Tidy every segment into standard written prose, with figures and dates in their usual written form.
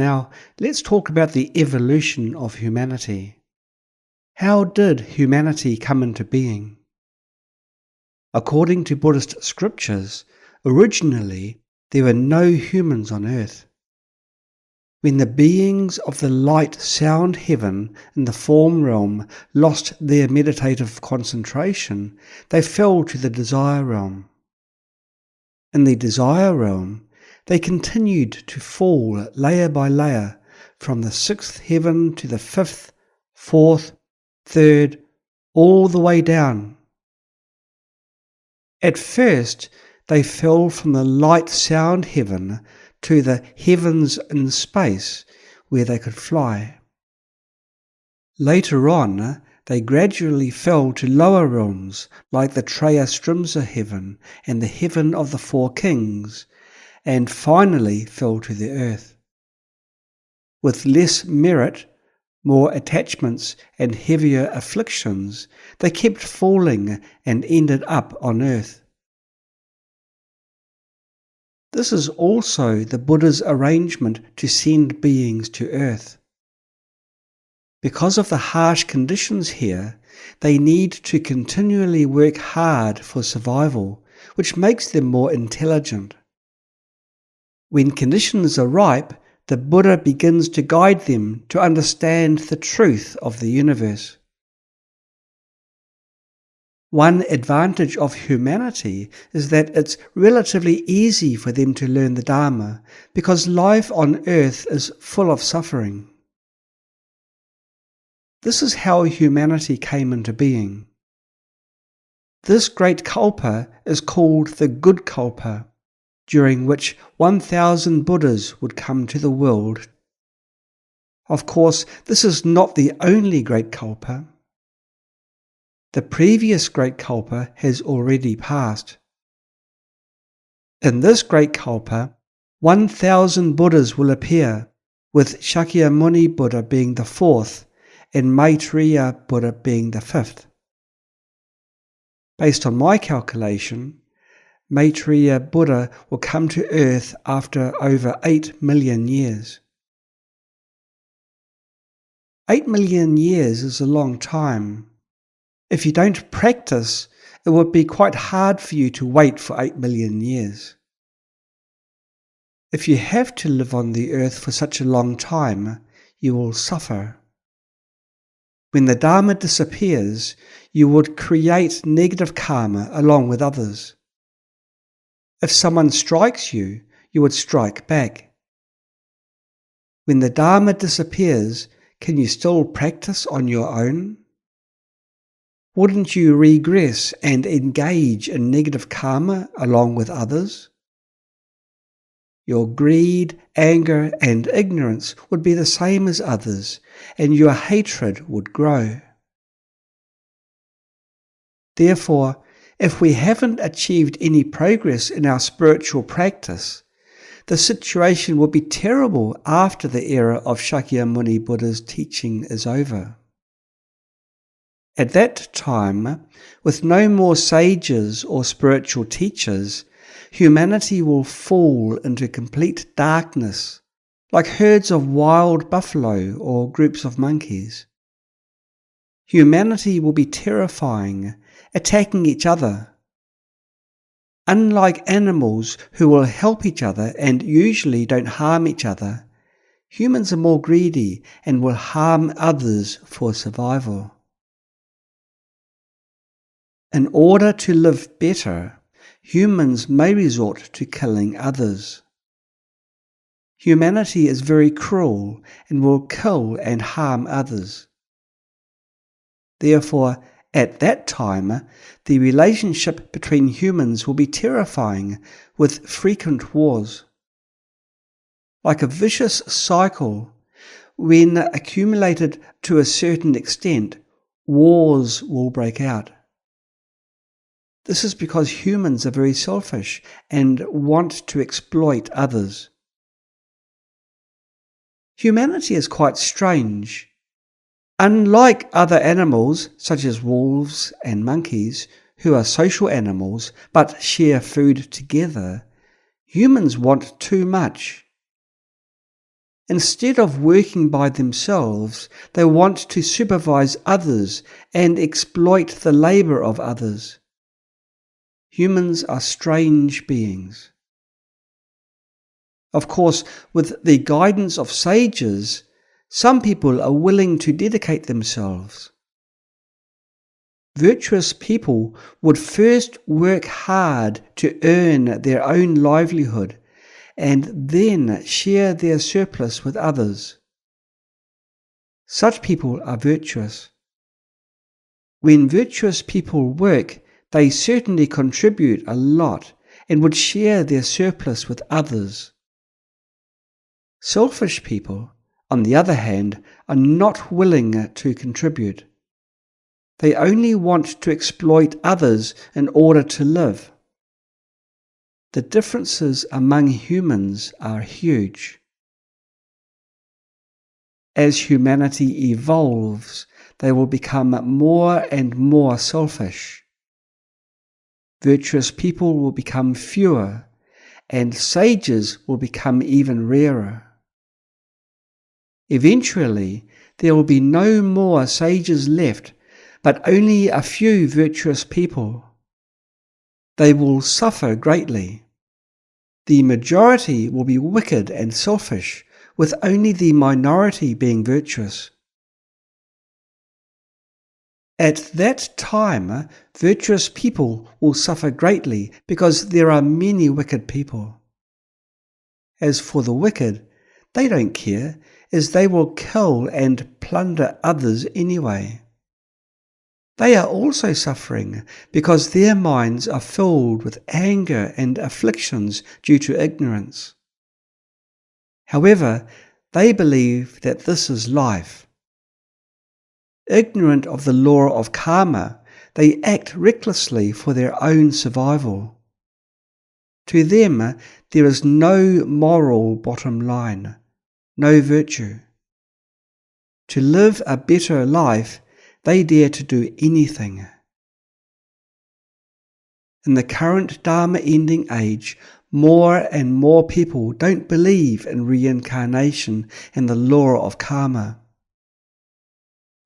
Now, let's talk about the evolution of humanity. How did humanity come into being? According to Buddhist scriptures, originally there were no humans on earth. When the beings of the light sound heaven in the form realm lost their meditative concentration, they fell to the desire realm. In the desire realm, they continued to fall layer by layer from the sixth heaven to the fifth, fourth, third, all the way down. At first, they fell from the light sound heaven to the heavens in space where they could fly. Later on, they gradually fell to lower realms like the Trayastrimsa Heaven and the Heaven of the Four Kings, and finally fell to the earth. With less merit, more attachments and heavier afflictions, they kept falling and ended up on earth. This is also the Buddha's arrangement to send beings to earth. Because of the harsh conditions here, they need to continually work hard for survival, which makes them more intelligent. When conditions are ripe, the Buddha begins to guide them to understand the truth of the universe. One advantage of humanity is that it's relatively easy for them to learn the Dharma because life on earth is full of suffering. This is how humanity came into being. This great kalpa is called the good kalpa, during which 1,000 Buddhas would come to the world. Of course, this is not the only great kalpa. The previous great kalpa has already passed. In this great kalpa, 1,000 Buddhas will appear, with Shakyamuni Buddha being the fourth and Maitreya Buddha being the fifth. Based on my calculation, Maitreya Buddha will come to earth after over 8 million years. 8 million years is a long time. If you don't practice, it would be quite hard for you to wait for 8 million years. If you have to live on the earth for such a long time, you will suffer. When the Dharma disappears, you would create negative karma along with others. If someone strikes you, you would strike back. When the Dharma disappears, can you still practice on your own? Wouldn't you regress and engage in negative karma along with others? Your greed, anger, and ignorance would be the same as others, and your hatred would grow. Therefore, if we haven't achieved any progress in our spiritual practice, the situation will be terrible after the era of Shakyamuni Buddha's teaching is over. At that time, with no more sages or spiritual teachers, humanity will fall into complete darkness, like herds of wild buffalo or groups of monkeys. Humanity will be terrifying, attacking each other. Unlike animals who will help each other and usually don't harm each other, humans are more greedy and will harm others for survival. In order to live better, humans may resort to killing others. Humanity is very cruel and will kill and harm others. Therefore, at that time, the relationship between humans will be terrifying, with frequent wars. Like a vicious cycle, when accumulated to a certain extent, wars will break out. This is because humans are very selfish and want to exploit others. Humanity is quite strange. Unlike other animals, such as wolves and monkeys, who are social animals but share food together, humans want too much. Instead of working by themselves, they want to supervise others and exploit the labour of others. Humans are strange beings. Of course, with the guidance of sages, some people are willing to dedicate themselves. Virtuous people would first work hard to earn their own livelihood and then share their surplus with others. Such people are virtuous. When virtuous people work, they certainly contribute a lot and would share their surplus with others. Selfish people, on the other hand, are not willing to contribute. They only want to exploit others in order to live. The differences among humans are huge. As humanity evolves, they will become more and more selfish. Virtuous people will become fewer, and sages will become even rarer. Eventually, there will be no more sages left, but only a few virtuous people. They will suffer greatly. The majority will be wicked and selfish, with only the minority being virtuous. At that time, virtuous people will suffer greatly because there are many wicked people. As for the wicked, they don't care, as they will kill and plunder others anyway. They are also suffering because their minds are filled with anger and afflictions due to ignorance. However, they believe that this is life. Ignorant of the law of karma, they act recklessly for their own survival. To them, there is no moral bottom line, no virtue. To live a better life, they dare to do anything. In the current Dharma-ending age, more and more people don't believe in reincarnation and the law of karma.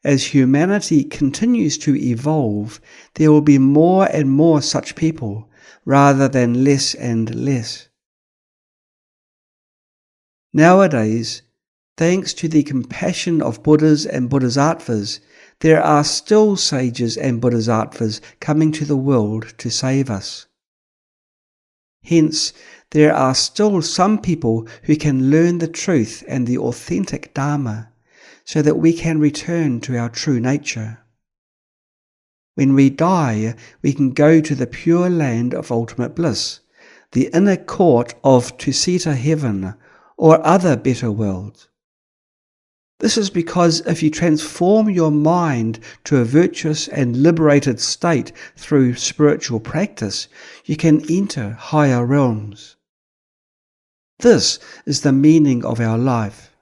As humanity continues to evolve, there will be more and more such people, rather than less and less. Nowadays, thanks to the compassion of Buddhas and Bodhisattvas, there are still sages and Bodhisattvas coming to the world to save us. Hence, there are still some people who can learn the truth and the authentic Dharma, so that we can return to our true nature. When we die, we can go to the pure land of ultimate bliss, the inner court of Trayastrimsa Heaven, or other better worlds. This is because if you transform your mind to a virtuous and liberated state through spiritual practice, you can enter higher realms. This is the meaning of our life.